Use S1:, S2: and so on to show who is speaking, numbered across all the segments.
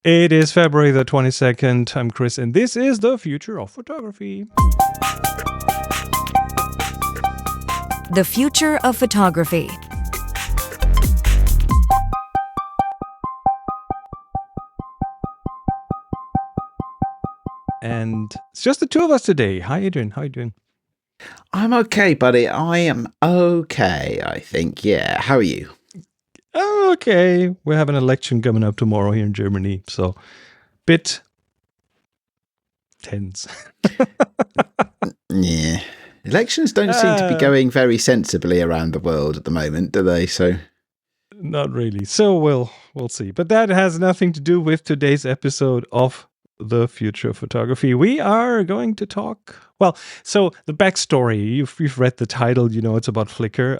S1: It is February the 22nd. I'm Chris, and this is the future of photography.
S2: The future of photography.
S1: And it's just the two of us today. Hi, Adrian. How are you doing?
S3: I'm okay, buddy. I am okay, I think. Yeah. How are you?
S1: Oh, okay. We have an election coming up tomorrow here in Germany, so bit tense.
S3: Yeah. Elections don't seem to be going very sensibly around the world at the moment, do they? So
S1: not really. So we'll see. But that has nothing to do with today's episode of the future of photography. We are going to talk. Well, so the backstory. You've read the title. You know it's about Flickr.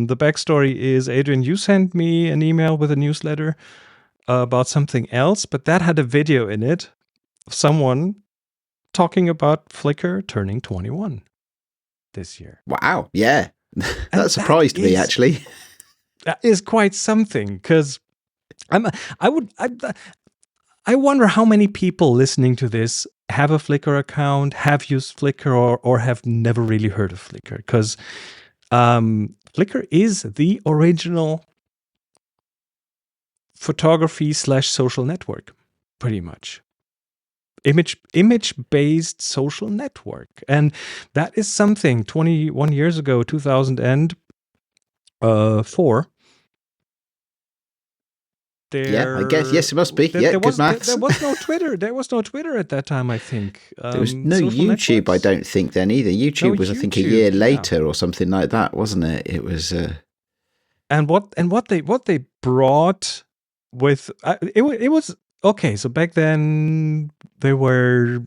S1: The backstory is, Adrian, you sent me an email with a newsletter about something else, but that had a video in it of someone talking about Flickr turning 21 this year.
S3: wow, yeah, that surprised me actually.
S1: That is quite something, because I wonder how many people listening to this have a Flickr account, have used Flickr, or have never really heard of Flickr. Because Flickr is the original photography/social network, pretty much. Image-based social network. And that is something 21 years ago, 2004.
S3: Yeah, I guess. Yes, it must be. Good maths.
S1: There was no Twitter. There was no Twitter at that time, I think.
S3: There was no YouTube, I don't think, then either. YouTube was, I think, a year later or something like that, wasn't it? It was.
S1: And what they brought with it was okay. So back then there was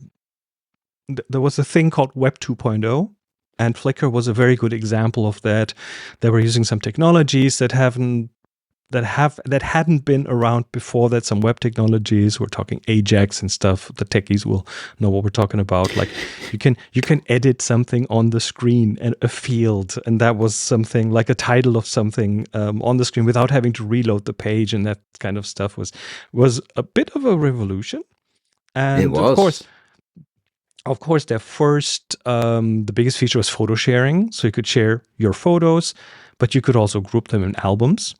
S1: a thing called Web 2.0. And Flickr was a very good example of that. They were using some technologies that hadn't been around before that. Some web technologies. We're talking Ajax and stuff. The techies will know what we're talking about. Like you can edit something on the screen and a field, and that was something like a title of something on the screen without having to reload the page, and that kind of stuff was a bit of a revolution. And
S3: it was.
S1: Of course, their first, the biggest feature was photo sharing. So you could share your photos, but you could also group them in albums,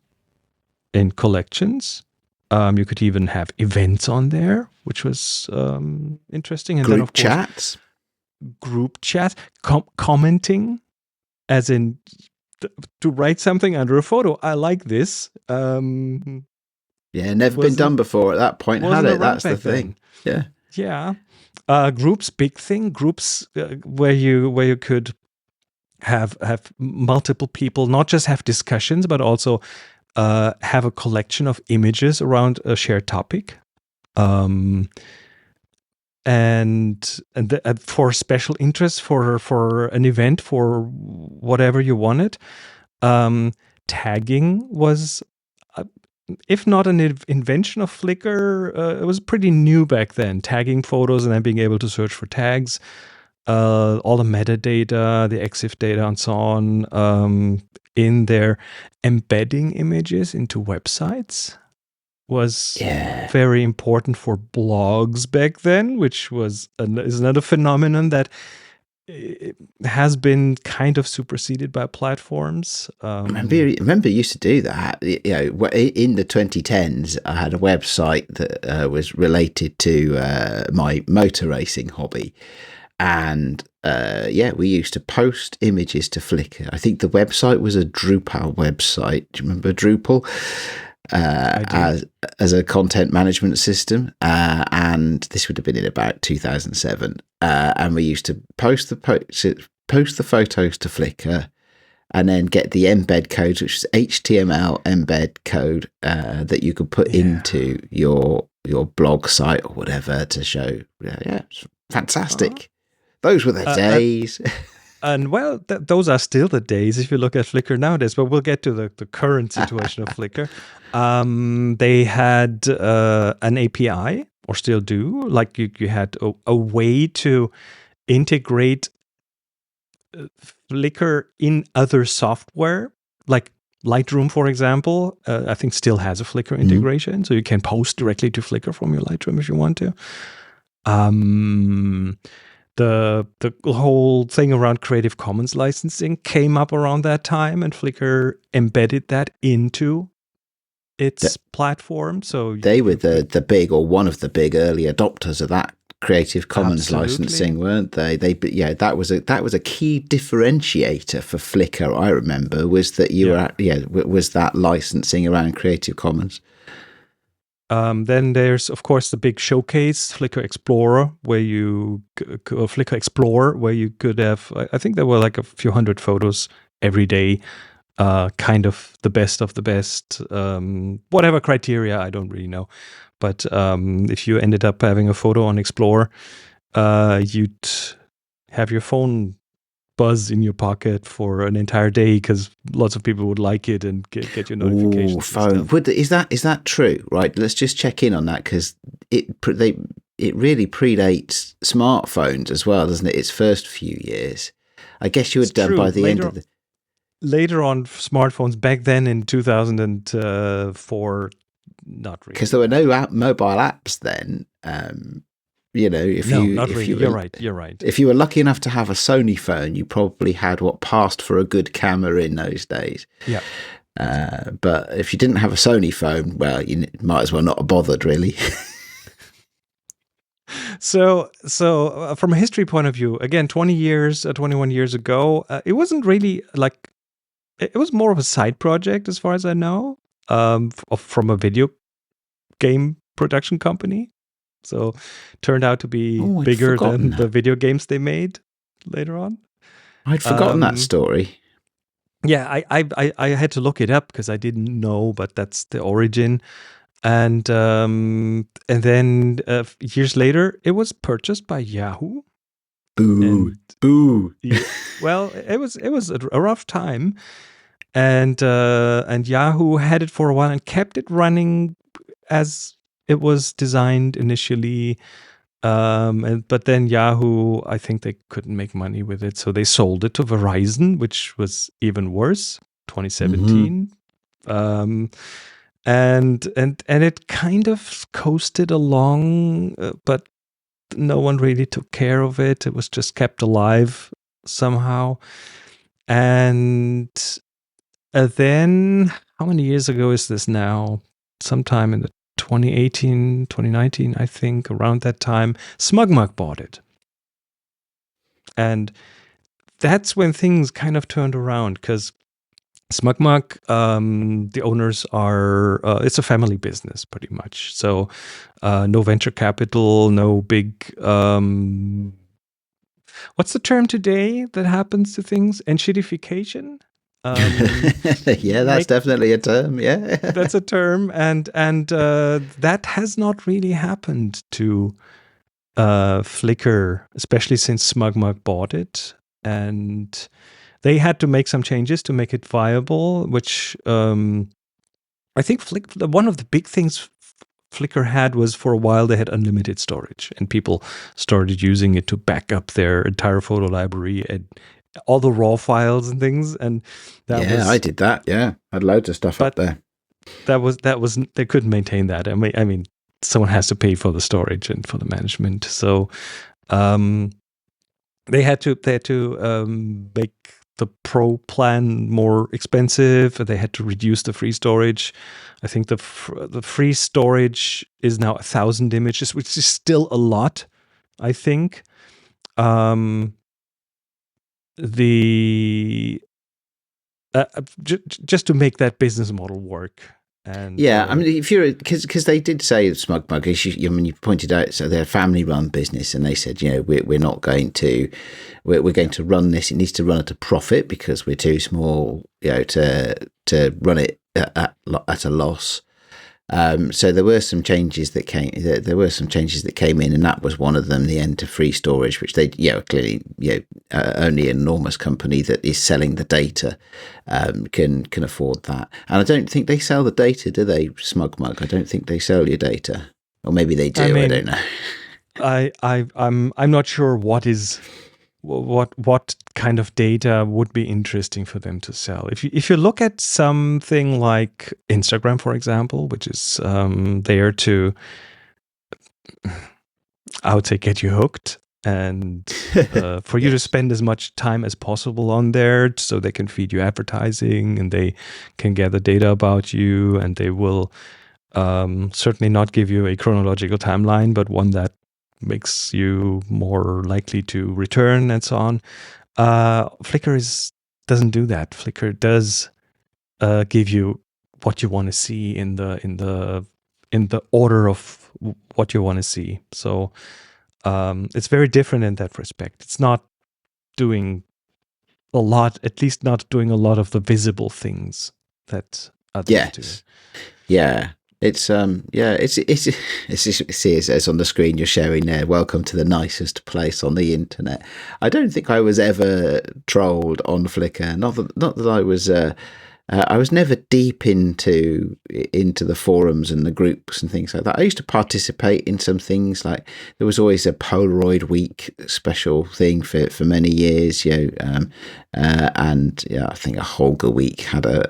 S1: in collections. You could even have events on there, which was interesting. And
S3: group
S1: then, of course,
S3: chats.
S1: Group chat, commenting, as in to write something under a photo. I like this.
S3: Yeah, never been done before at that point, had it? That's the thing.
S1: Yeah. Yeah. Groups, big thing. Groups where you could have multiple people, not just have discussions, but also have a collection of images around a shared topic, and for special interest, for an event, for whatever you wanted. Tagging was, if not an invention of Flickr, it was pretty new back then. Tagging photos and then being able to search for tags, all the metadata, the EXIF data, and so on. In there, embedding images into websites was very important for blogs back then, which is another phenomenon that has been kind of superseded by platforms.
S3: Remember, you used to do that. You know, in the 2010s, I had a website that was related to my motor racing hobby. And we used to post images to Flickr. I think the website was a Drupal website. Do you remember Drupal? As a content management system. And this would have been in about 2007. And we used to post the photos to Flickr, and then get the embed code, which is HTML embed code that you could put into your blog site or whatever to show. Yeah, it's fantastic. Those were the days.
S1: And well, those are still the days if you look at Flickr nowadays. But we'll get to the current situation of Flickr. They had an API, or still do. Like you had a way to integrate Flickr in other software. Like Lightroom, for example, I think still has a Flickr integration, so you can post directly to Flickr from your Lightroom if you want to. The whole thing around Creative Commons licensing came up around that time, and Flickr embedded that into its platform. So
S3: they were the big, or one of the big early adopters of that Creative Commons licensing, weren't they? That was a key differentiator for Flickr. I remember was that was that licensing around Creative Commons.
S1: Then there's, of course, the big showcase, Flickr Explorer, where you could have, I think there were like a few hundred photos every day, kind of the best of the best, whatever criteria, I don't really know. But if you ended up having a photo on Explorer, you'd have your phone buzz in your pocket for an entire day because lots of people would like it and get your notifications.
S3: Ooh, phone. Is that true? Right. Let's just check in on that because it really predates smartphones as well, doesn't it? Its first few years. I guess you were done by the end of the. Later
S1: on, smartphones back then in 2004, not really,
S3: because there were no mobile apps then.
S1: You're right.
S3: If you were lucky enough to have a Sony phone, you probably had what passed for a good camera in those days.
S1: Yeah.
S3: But if you didn't have a Sony phone, well, you might as well not have bothered, really.
S1: So from a history point of view, again, 21 years ago, it wasn't really like, it was more of a side project as far as I know, from a video game production company. So turned out to be bigger than the video games they made later on.
S3: I'd forgotten that story.
S1: Yeah, I had to look it up because I didn't know, but that's the origin. And then years later, it was purchased by Yahoo.
S3: Boo.
S1: Well, it was a rough time, and Yahoo had it for a while and kept it running as it was designed initially, but then Yahoo, I think they couldn't make money with it, so they sold it to Verizon, which was even worse. 2017, and it kind of coasted along, but no one really took care of it. It was just kept alive somehow, and then how many years ago is this now? Sometime in the 2018, 2019, I think, around that time, SmugMug bought it. And that's when things kind of turned around because SmugMug, the owners are, it's a family business pretty much. So no venture capital, no big, what's the term today that happens to things? Enshittification?
S3: Yeah, that's definitely a term. Yeah,
S1: that's a term, and that has not really happened to Flickr, especially since SmugMug bought it, and they had to make some changes to make it viable. Which I think one of the big things Flickr had was for a while they had unlimited storage, and people started using it to back up their entire photo library and all the raw files and things, and
S3: I did that. Yeah, I had loads of stuff up there.
S1: That was they couldn't maintain that. I mean, someone has to pay for the storage and for the management, so they had to make the pro plan more expensive. They had to reduce the free storage. I think the free storage is now 1,000 images, which is still a lot, I think. Just to make that business model work. And
S3: I mean, if you're because they did say SmugMug, you pointed out, so they're a family-run business, and they said, we're not going to, we're going to run this. It needs to run at a profit because we're too small, to run it at a loss. So there were some changes that came. There were some changes that came in, and that was one of them. The end to free storage, which they, clearly, only an enormous company that is selling the data can afford that. And I don't think they sell the data, do they, SmugMug? I don't think they sell your data, or maybe they do. I don't know.
S1: I'm not sure what is what kind of data would be interesting for them to sell. If you look at something like Instagram, for example, which is there to, I would say, get you hooked and for you to spend as much time as possible on there, so they can feed you advertising and they can gather data about you, and they will certainly not give you a chronological timeline, but one that makes you more likely to return and so on. Flickr doesn't do that. Flickr does give you what you want to see in the order of what you want to see. So it's very different in that respect. It's not doing a lot, at least not doing a lot of the visible things that others do.
S3: Yeah. It's see, it says on the screen you're sharing there, welcome to the nicest place on the internet. I don't think I was ever trolled on Flickr. Not that I was never deep into the forums and the groups and things like that. I used to participate in some things, like there was always a Polaroid Week special thing for many years, and I think a Holger Week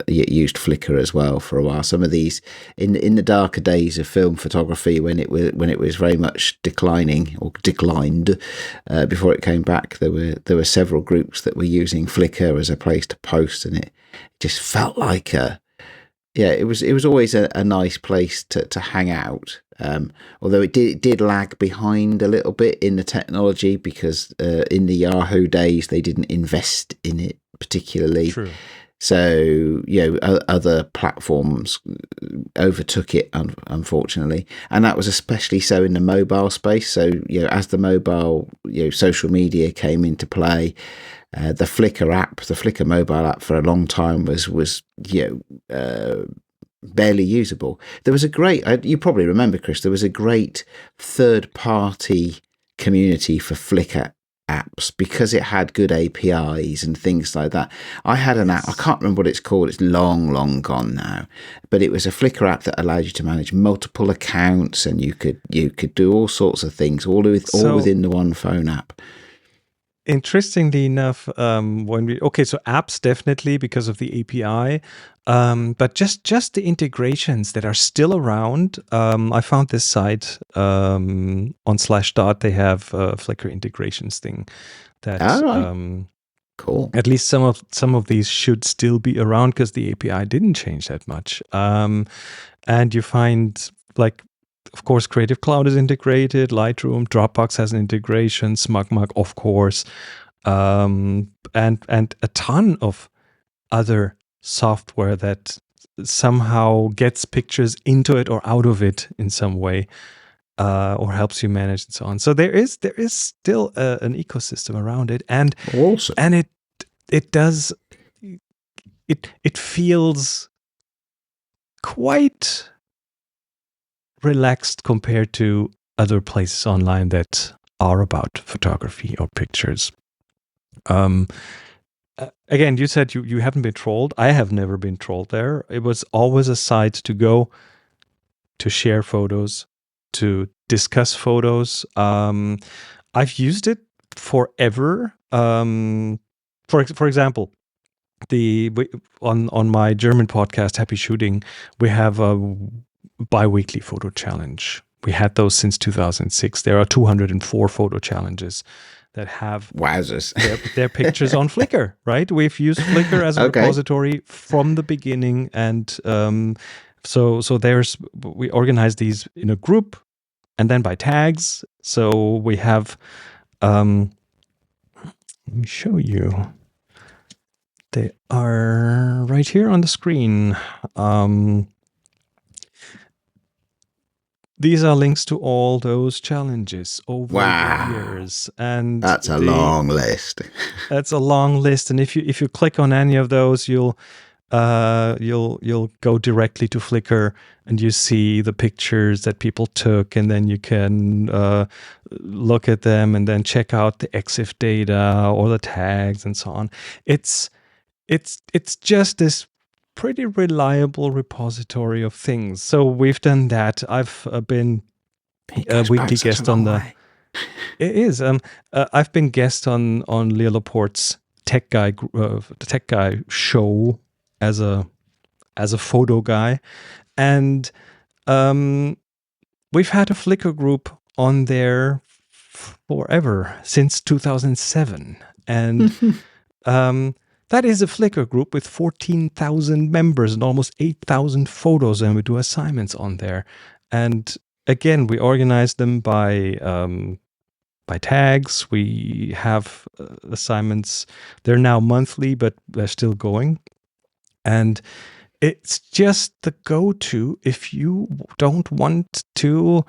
S3: used Flickr as well for a while. Some of these in the darker days of film photography, when it was very much declined before it came back, there were several groups that were using Flickr as a place to post, and it just felt like it was always a nice place to hang out. Although it did lag behind a little bit in the technology, because in the Yahoo days they didn't invest in it particularly. True. So other platforms overtook it, unfortunately, and that was especially so in the mobile space. So as the mobile social media came into play, the Flickr mobile app, for a long time was barely usable. There was a great, you probably remember, Chris, there was a great third-party community for Flickr apps because it had good APIs and things like that. I had an app, I can't remember what it's called, it's long gone now, but it was a Flickr app that allowed you to manage multiple accounts, and you could do all sorts of things all within the one phone app.
S1: Interestingly enough, so apps definitely because of the API, but just the integrations that are still around. I found this site on /dot. They have a Flickr integrations thing that
S3: cool.
S1: At least some of these should still be around because the API didn't change that much. And you find, like, of course, Creative Cloud is integrated, Lightroom, Dropbox has an integration, SmugMug, of course, and a ton of other software that somehow gets pictures into it or out of it in some way, or helps you manage and so on. So there is still an ecosystem around it, and
S3: awesome.
S1: And it feels quite relaxed compared to other places online that are about photography or pictures. Again, you said you haven't been trolled. I have never been trolled there. It was always a site to go to share photos, to discuss photos. I've used it forever. For example, on my German podcast, Happy Shooting, we have a bi-weekly photo challenge. We had those since 2006. There are 204 photo challenges that have their pictures on Flickr, right? We've used Flickr as a repository from the beginning, and so we organize these in a group and then by tags. So we have let me show you. They are right here on the screen. These are links to all those challenges over the years, and
S3: that's a long list.
S1: That's a long list, and if you click on any of those, you'll go directly to Flickr, and you see the pictures that people took, and then you can look at them and then check out the EXIF data or the tags and so on. It's just this pretty reliable repository of things. So we've done that. I've been a weekly guest on the It is. I've been guest on Leo Laporte's the tech guy show as a photo guy, and we've had a Flickr group on there forever, since 2007, and that is a Flickr group with 14,000 members and almost 8,000 photos, and we do assignments on there. And again, we organize them by tags. We have assignments. They're now monthly, but they're still going. And it's just the go-to if you don't want to,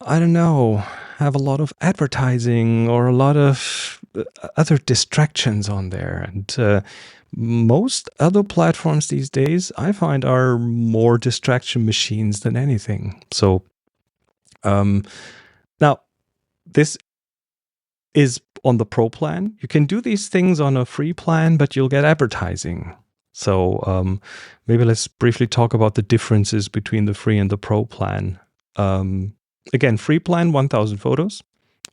S1: I don't know, have a lot of advertising or a lot of other distractions on there. And most other platforms these days, I find, are more distraction machines than anything. So now, this is on the pro plan. You can do these things on a free plan, but you'll get advertising. So maybe let's briefly talk about the differences between the free and the pro plan. Again, free plan, 1,000 photos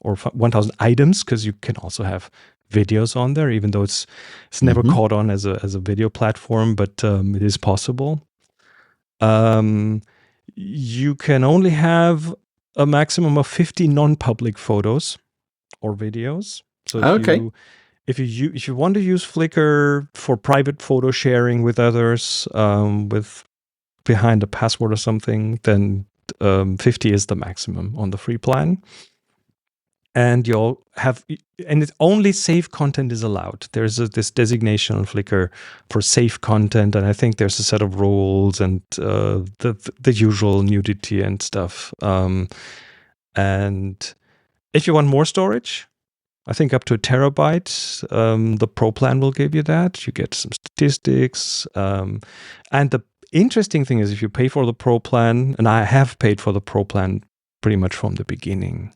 S1: or 1,000 items, because you can also have videos on there, even though it's never caught on as a video platform, but it is possible. You can only have a maximum of 50 non-public photos or videos. So if you want to use Flickr for private photo sharing with others, with behind a password or something, then 50 is the maximum on the free plan. And you'll have, and it's only safe content is allowed. There's this designation on Flickr for safe content, and I think there's a set of rules and the usual nudity and stuff. And if you want more storage, I think up to 1 terabyte, the Pro plan will give you that. You get some statistics. And the interesting thing is, if you pay for the Pro plan, and I have paid for the Pro plan pretty much from the beginning,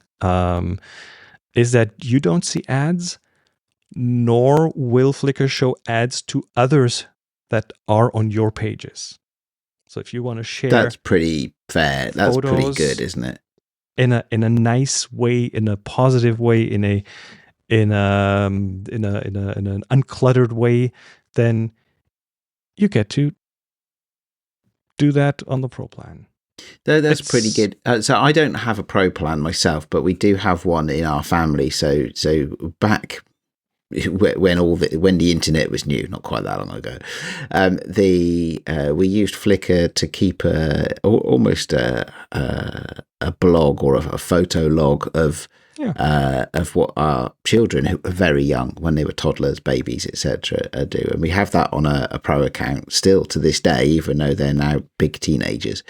S1: is that you don't see ads, nor will Flickr show ads to others that are on your pages. So if you want to share,
S3: that's pretty fair. That's pretty good, isn't it?
S1: In a nice way, in a positive way, in an uncluttered way, then you get to do that on the Pro plan.
S3: That's pretty good. So I don't have a Pro plan myself, but we do have one in our family. So back when the internet was new, not quite that long ago, we used Flickr to keep almost a blog or a photo log of what our children, who were very young when they were toddlers, babies, etc., do. And we have that on a Pro account still to this day, even though they're now big teenagers.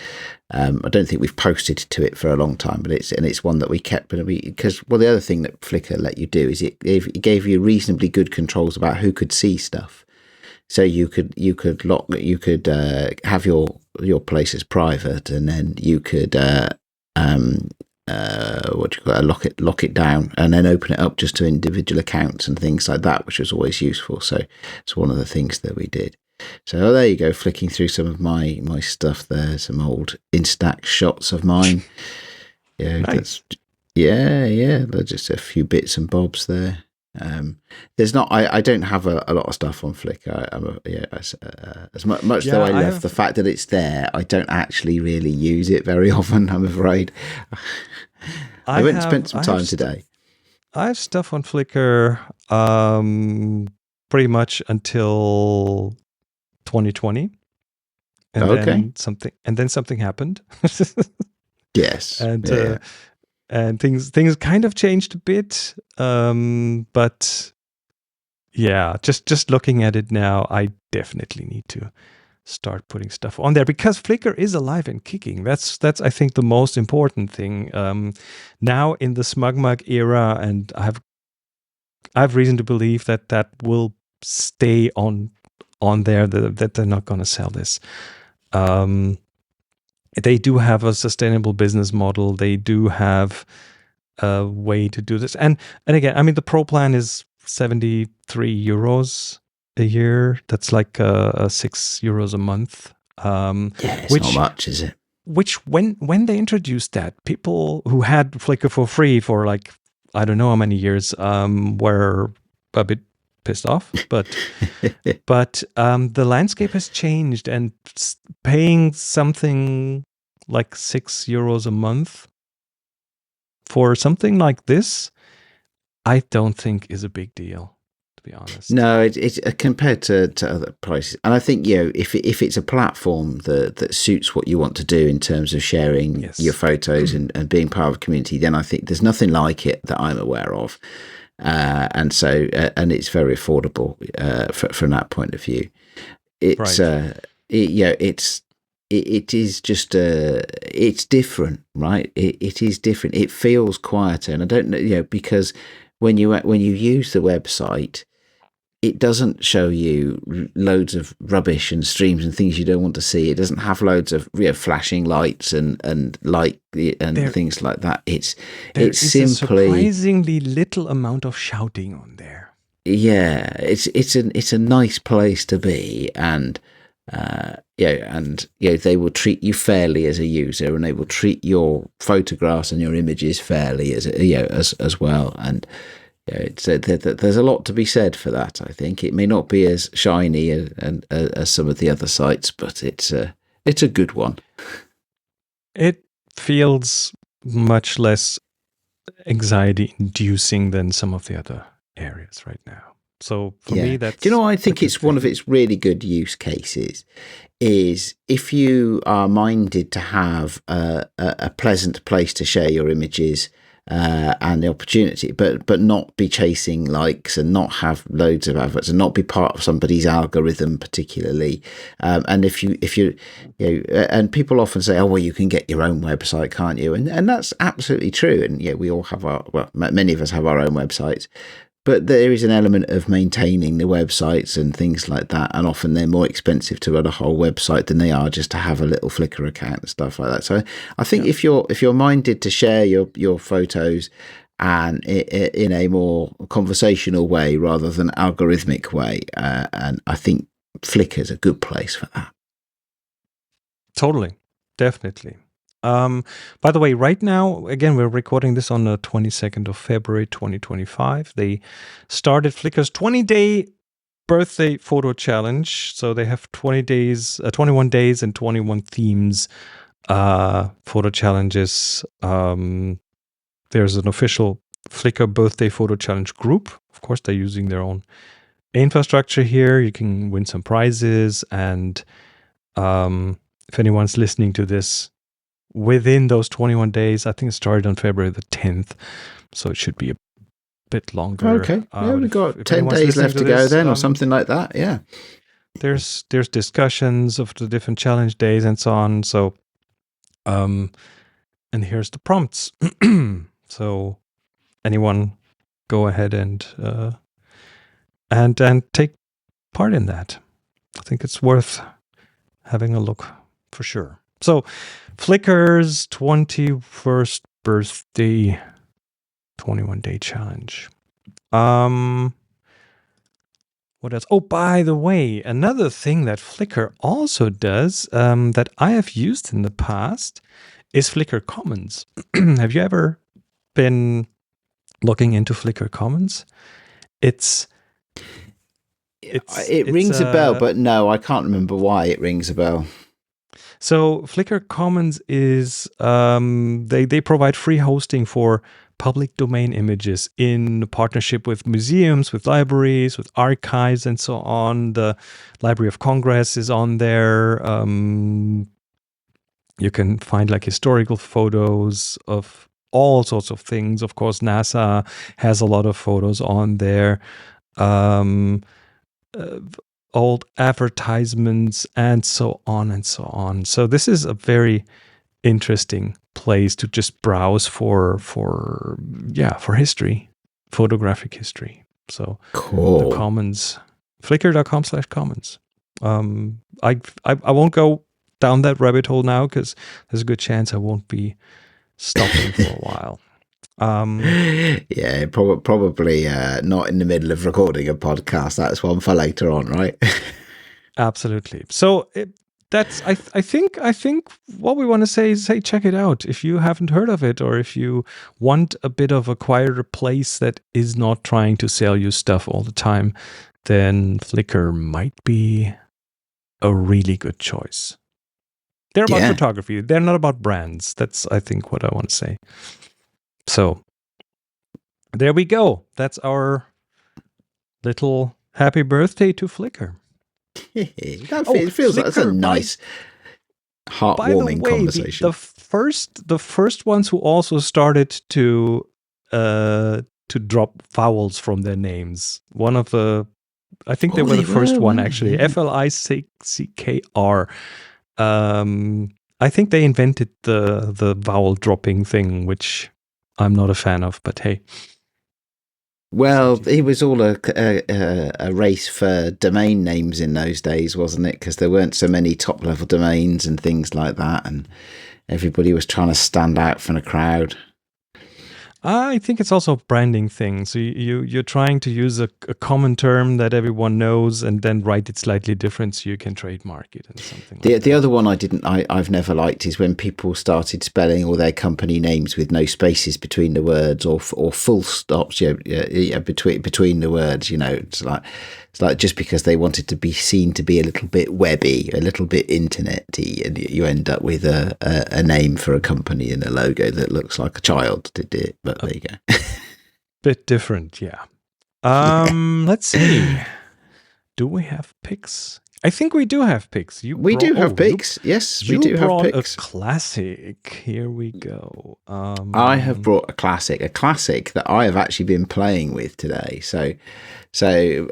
S3: I don't think we've posted to it for a long time, but it's one that we kept, because the other thing that Flickr let you do is it gave you reasonably good controls about who could see stuff. So you could have your places private, and then you could lock it down, and then open it up just to individual accounts and things like that, which was always useful. So it's one of the things that we did. So there you go, flicking through some of my stuff there, some old Instax shots of mine. Yeah,
S1: nice.
S3: There's just a few bits and bobs there. I don't have a lot of stuff on Flickr. As much though I love the fact that it's there, I don't actually really use it very often, I'm afraid. I went and spent some time today.
S1: I have stuff on Flickr pretty much until 2020, and then something happened.
S3: Yes,
S1: and things kind of changed a bit, but yeah, just looking at it now, I definitely need to start putting stuff on there, because Flickr is alive and kicking. That's I think the most important thing now in the SmugMug era, and I've reason to believe that will stay on there, that they're not going to sell this. They do have a sustainable business model. They do have a way to do this. And again, I mean, the Pro plan is 73 euros a year. That's like €6 a month.
S3: It's not much, is it?
S1: Which when they introduced that, people who had Flickr for free for like I don't know how many years, were a bit pissed off, but the landscape has changed, and paying something like €6 a month for something like this, I don't think is a big deal, to be honest.
S3: No, it's compared to other prices, and I think if it's a platform that suits what you want to do in terms of sharing your photos and being part of a community, then I think there's nothing like it that I'm aware of, and so and it's very affordable from that point of view. It's
S1: Right.
S3: it is just it's different, right? It is different. It feels quieter, and I don't know, because when you use the website, it doesn't show you loads of rubbish and streams and things you don't want to see. It doesn't have loads of flashing lights and light and things like that. It's simply
S1: a surprisingly little amount of shouting on there.
S3: Yeah, it's a nice place to be, and they will treat you fairly as a user, and they will treat your photographs and your images fairly as well, and there's a lot to be said for that. I think it may not be as shiny as some of the other sites, but it's a good one.
S1: It feels much less anxiety-inducing than some of the other areas right now. So for me, that's...
S3: Do you know, I think it's one of its really good use cases is if you are minded to have a pleasant place to share your images and the opportunity, but not be chasing likes and not have loads of adverts and not be part of somebody's algorithm particularly. And if you and people often say, oh, well, you can get your own website, can't you? And that's absolutely true. And we all have many of us have our own websites. But there is an element of maintaining the websites and things like that, and often they're more expensive to run a whole website than they are just to have a little Flickr account and stuff like that. So I think if you're minded to share your photos and in a more conversational way rather than algorithmic way, and I think Flickr is a good place for that.
S1: Totally, definitely. By the way, right now, again, we're recording this on the 22nd of February, 2025. They started Flickr's 20-day birthday photo challenge. So they have 21 days and 21 themes photo challenges. There's an official Flickr birthday photo challenge group. Of course, they're using their own infrastructure here. You can win some prizes. And if anyone's listening to this, within those 21 days, I think it started on February the 10th, so it should be a bit longer.
S3: Okay, we've got 10 days left to go then, or something like that. Yeah,
S1: there's discussions of the different challenge days and so on. So, and here's the prompts. So, anyone go ahead and take part in that. I think it's worth having a look for sure. So, Flickr's 21st birthday 21-day challenge. What else? Oh, by the way, another thing that Flickr also does that I have used in the past is Flickr Commons. Have you ever been looking into Flickr Commons? It
S3: rings a bell, but no, I can't remember why it rings a bell.
S1: So Flickr Commons is they provide free hosting for public domain images in partnership with museums, with libraries, with archives, and so on. The Library of Congress is on there. You can find like historical photos of all sorts of things. Of course, NASA has a lot of photos on there. Old advertisements and so on and so on. So this is a very interesting place to just browse for history, photographic history. So
S3: cool.
S1: The Commons, flickr.com/commons. I won't go down that rabbit hole now because there's a good chance I won't be stopping for a while.
S3: Yeah, probably not in the middle of recording a podcast. That's one for later on, right?
S1: Absolutely. So That's I think what we want to say is, hey, check it out if you haven't heard of it, or if you want a bit of a quieter place that is not trying to sell you stuff all the time, then Flickr might be a really good choice. They're about photography. They're not about brands. That's, I think, what I want to say. So there we go. That's our little happy birthday to Flickr.
S3: It feels like that's a nice, heartwarming conversation.
S1: The first ones who also started to drop vowels from their names. One of the, I think they were the first one actually. Yeah. Flickr. I think they invented the vowel dropping thing, which I'm not a fan of. But hey.
S3: Well, it was all a race for domain names in those days, wasn't it? Because there weren't so many top-level domains and things like that, and everybody was trying to stand out from the crowd.
S1: I think it's also a branding thing. So you're trying to use a common term that everyone knows, and then write it slightly different so you can trademark it and something.
S3: The other one I've never liked is when people started spelling all their company names with no spaces between the words, or full stops between the words. You know, it's like just because they wanted to be seen to be a little bit webby, a little bit internet-y, and you end up with a name for a company and a logo that looks like a child did it. But there you go.
S1: Bit different, yeah. Let's see. Do we have picks? I think we do have picks.
S3: We do have picks. Yes, we do have picks.
S1: A classic. Here we go.
S3: I have brought a classic that I have actually been playing with today. So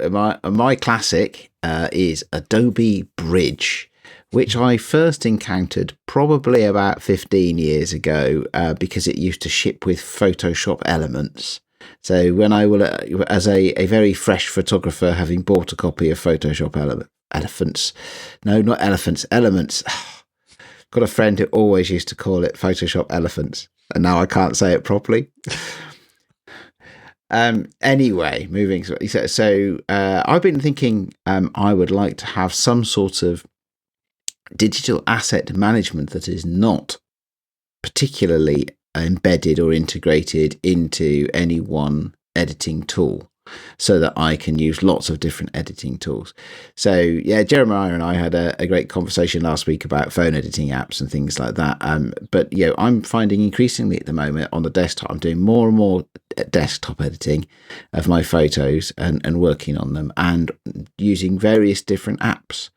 S3: my classic is Adobe Bridge, which I first encountered probably about 15 years ago because it used to ship with Photoshop Elements. So when I will, as a very fresh photographer, having bought a copy of Photoshop Elements, got a friend who always used to call it Photoshop Elephants, and now I can't say it properly. Anyway, moving. So I've been thinking I would like to have some sort of digital asset management that is not particularly embedded or integrated into any one editing tool, so that I can use lots of different editing tools. So yeah, Jeremiah and I had a great conversation last week about phone editing apps and things like that. But you know, I'm finding increasingly at the moment on the desktop, I'm doing more and more desktop editing of my photos and working on them and using various different apps.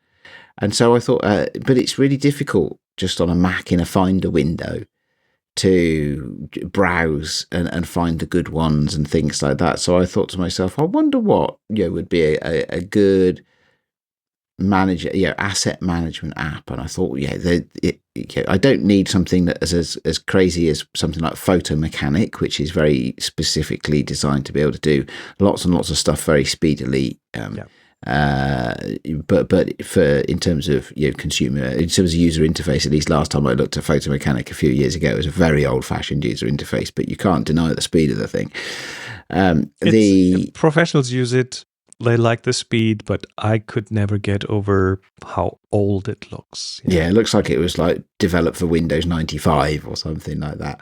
S3: And so I thought, but it's really difficult just on a Mac in a Finder window to browse and find the good ones and things like that. So I thought to myself, I wonder what would be a good asset management app. And I thought, I don't need something that is as crazy as something like Photo Mechanic, which is very specifically designed to be able to do lots and lots of stuff very speedily. But for in terms of consumer, in terms of user interface, at least last time I looked at Photo Mechanic a few years ago, it was a very old-fashioned user interface, but you can't deny the speed of the thing. The
S1: professionals use it; they like the speed, but I could never get over how old it looks.
S3: Yeah, it looks like it was like developed for Windows 95 or something like that.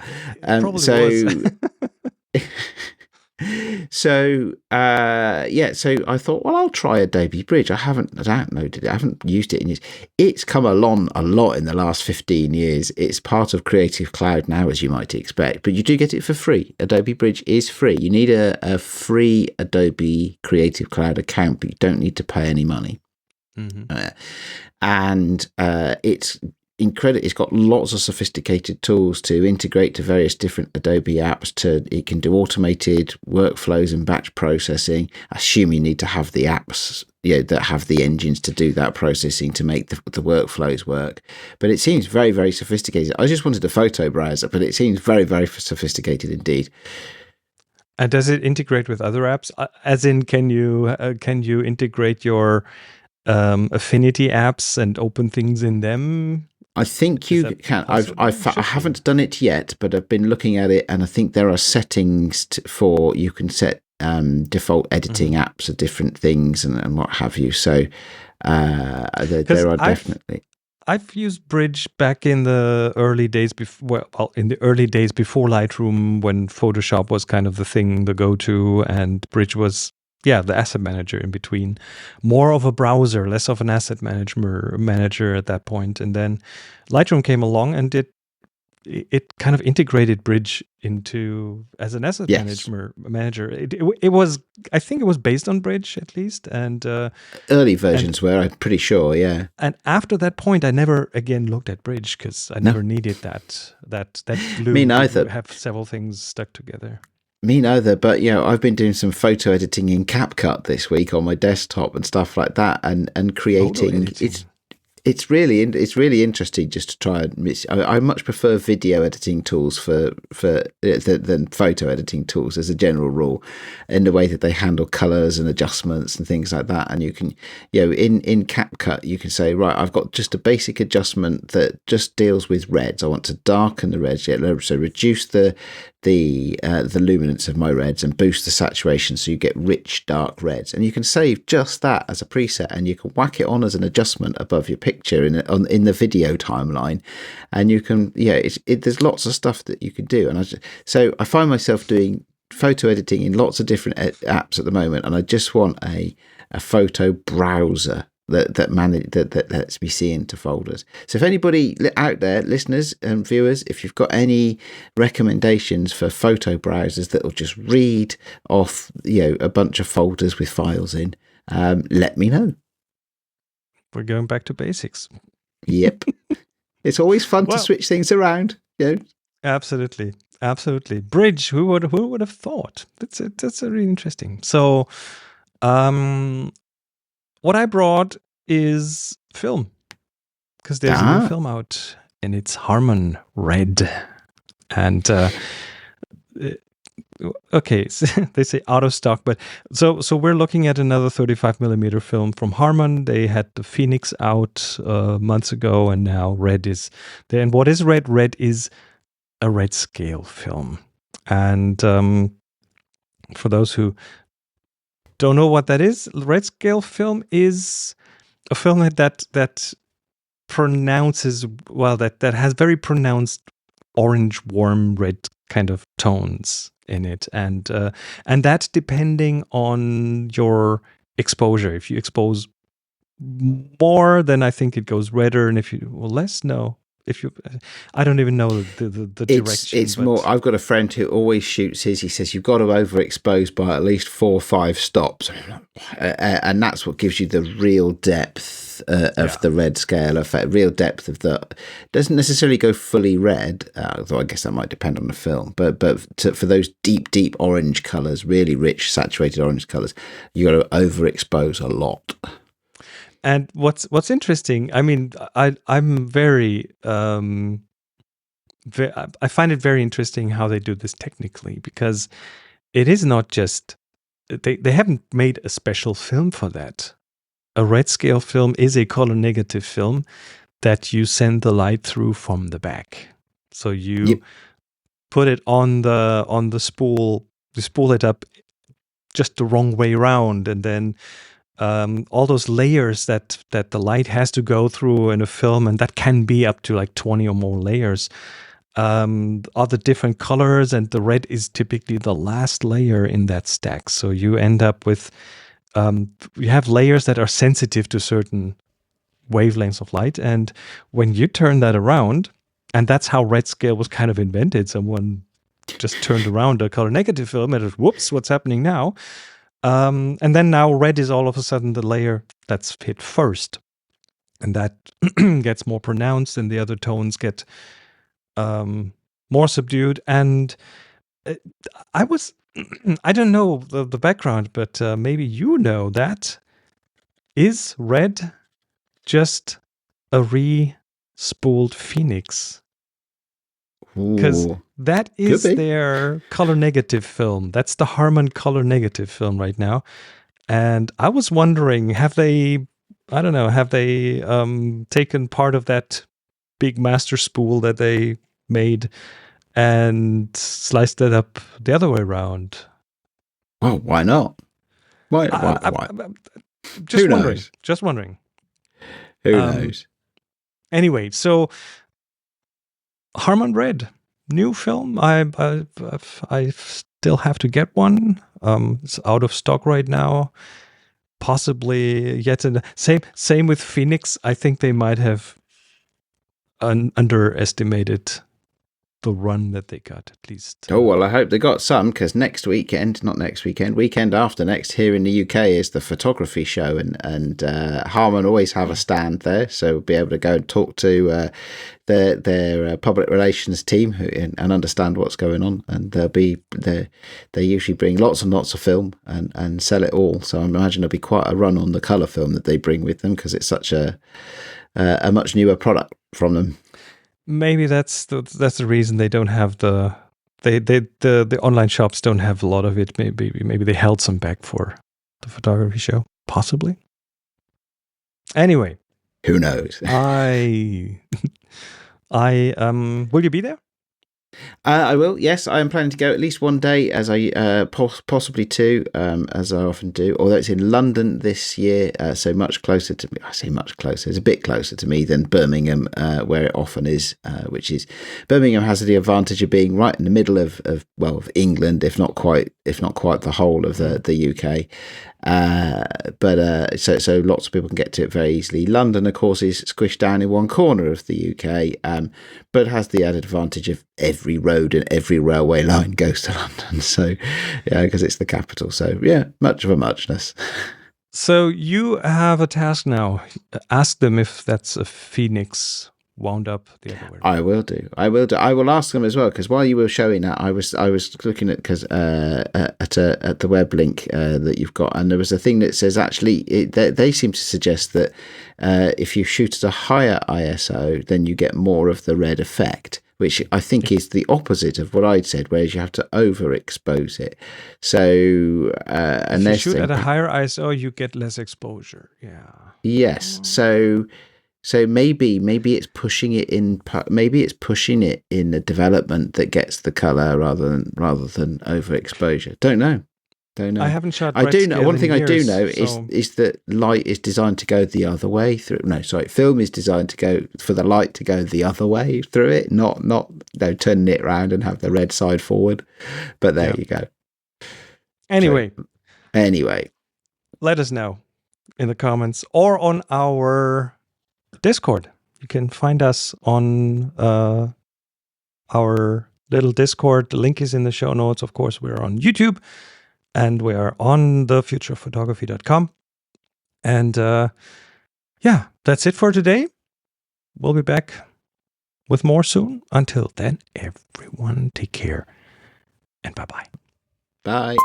S3: So I thought, well, I'll try Adobe Bridge. I haven't downloaded it. I haven't used it in years. It's come along a lot in the last 15 years. It's part of Creative Cloud now, as you might expect, but you do get it for free. Adobe Bridge is free. You need a free Adobe Creative Cloud account, but you don't need to pay any money. Mm-hmm. It's incredible. It's got lots of sophisticated tools to integrate to various different Adobe apps. It can do automated workflows and batch processing. I assume you need to have the apps that have the engines to do that processing to make the workflows work. But it seems very, very sophisticated. I just wanted a photo browser, but it seems very, very sophisticated indeed.
S1: And does it integrate with other apps? As in, can you integrate your affinity apps and open things in them?
S3: I think you can. I haven't done it yet, but I've been looking at it, and I think there are settings for you can set default editing apps of different things and what have you. So there are definitely.
S1: I've used Bridge back in the early days before. Well, in the early days before Lightroom, when Photoshop was kind of the thing, the go-to, and Bridge was the asset manager in between. More of a browser, less of an asset manager at that point. And then Lightroom came along and it kind of integrated Bridge into as an asset
S3: Yes.
S1: manager. It was, I think it was based on Bridge at least, and
S3: Early versions were, I'm pretty sure, yeah.
S1: and after that point, I never again looked at Bridge because I never needed that glue
S3: Me
S1: to
S3: neither.
S1: have several things stuck together.
S3: Me neither, but I've been doing some photo editing in CapCut this week on my desktop and stuff like that, and creating. It's really interesting just to try and I much prefer video editing tools than photo editing tools as a general rule, in the way that they handle colors and adjustments and things like that. And you can, in CapCut, you can say, right, I've got just a basic adjustment that just deals with reds. I want to darken the reds, so reduce the luminance of my reds and boost the saturation so you get rich dark reds, and you can save just that as a preset, and you can whack it on as an adjustment above your picture in the video timeline, and you can there's lots of stuff that you can do. And so I find myself doing photo editing in lots of different apps at the moment, and I just want a photo browser that lets me see into folders. So if anybody out there, listeners and viewers, if you've got any recommendations for photo browsers that will just read off a bunch of folders with files in, let me know.
S1: We're going back to basics.
S3: Yep. It's always fun to switch things around.
S1: Absolutely. Bridge, who would have thought? That's really interesting. So what I brought is film, because there's a new film out, and it's Harman Red. And okay, they say out of stock, but so we're looking at another 35mm film from Harman. They had the Phoenix out months ago, and now Red is there. And what is Red? Red is a red scale film. And for those who don't know what that is, red scale film is a film that pronounces, well, that has very pronounced orange, warm red kind of tones in it, and that depending on your exposure. If you expose more, then I think it goes redder, and if you less, no. If you, I don't even know the direction.
S3: It's more. I've got a friend who always shoots his. He says you've got to overexpose by at least 4 or 5 stops, and that's what gives you the real depth of the red scale effect. Real depth of the doesn't necessarily go fully red, although I guess that might depend on the film. But for those deep orange colors, really rich saturated orange colors, you got to overexpose a lot.
S1: And what's interesting, I mean, I'm very, I find it very interesting how they do this technically, because it is not just, they haven't made a special film for that. A red scale film is a color negative film that you send the light through from the back. So you put it on the spool, you spool it up just the wrong way around, and then all those layers that the light has to go through in a film, and that can be up to like 20 or more layers, are the different colors, and the red is typically the last layer in that stack. So you end up with, you have layers that are sensitive to certain wavelengths of light, and when you turn that around, and that's how red scale was kind of invented. Someone just turned around a color negative film and it was, whoops, what's happening now? And then now red is all of a sudden the layer that's hit first, and that gets more pronounced, and the other tones get more subdued. And I don't know the background, but maybe you know that. Is Red just a re-spooled Phoenix? Because that is their color negative film. That's the Harman color negative film right now. And I was wondering, have they taken part of that big master spool that they made and sliced it up the other way around?
S3: Well, why not? Why?
S1: Just wondering. Who
S3: knows?
S1: Anyway, so Harman Red, new film. I still have to get one. It's out of stock right now. Possibly yet same with Phoenix. I think they might have underestimated the run that they got, at least.
S3: Oh, well, I hope they got some, because weekend after next here in the UK is the photography show, and Harman always have a stand there, so we'll be able to go and talk to their public relations team and understand what's going on, and they usually bring lots and lots of film and sell it all, so I imagine there'll be quite a run on the colour film that they bring with them, because it's such a much newer product from them.
S1: Maybe that's the reason they don't have the online shops don't have a lot of it. Maybe they held some back for the photography show, possibly. Anyway,
S3: who knows?
S1: I will you be there?
S3: I will. Yes, I am planning to go at least one day, as I possibly two, as I often do. Although it's in London this year, so much closer to me. I say much closer. It's a bit closer to me than Birmingham, where it often is. Which is Birmingham has the advantage of being right in the middle of England, if not quite the whole of the UK. But so lots of people can get to it very easily. London, of course, is squished down in one corner of the UK, but has the added advantage of every road and every railway line goes to London. So, yeah, because it's the capital. So, yeah, much of a muchness.
S1: So you have a task now. Ask them if that's a Phoenix wound up the other way.
S3: I will do. I will ask them as well, because while you were showing that, I was looking at at the web link that you've got, and there was a thing that says actually they seem to suggest that if you shoot at a higher ISO, then you get more of the red effect, which I think is the opposite of what I'd said, whereas you have to overexpose it. So
S1: if you shoot at a higher ISO, you get less exposure. Yeah.
S3: Yes. So maybe it's pushing it in. Maybe it's pushing it in the development that gets the color rather than overexposure. Don't know.
S1: I haven't shot.
S3: I do know one thing. I do know is that light is designed to go the other way through. No, sorry, film is designed to go for the light to go the other way through it, not turning it around and have the red side forward. But there you go.
S1: Anyway,
S3: let
S1: us know in the comments or on our Discord. You can find us on our little Discord. The link is in the show notes. Of course, we're on YouTube and we are on thefutureofphotography.com. And yeah, that's it for today. We'll be back with more soon. Until then, everyone take care and bye-bye.
S3: Bye.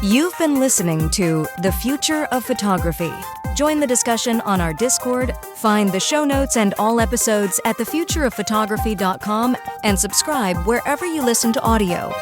S2: You've been listening to The Future of Photography. Join the discussion on our Discord, find the show notes and all episodes at thefutureofphotography.com, and subscribe wherever you listen to audio.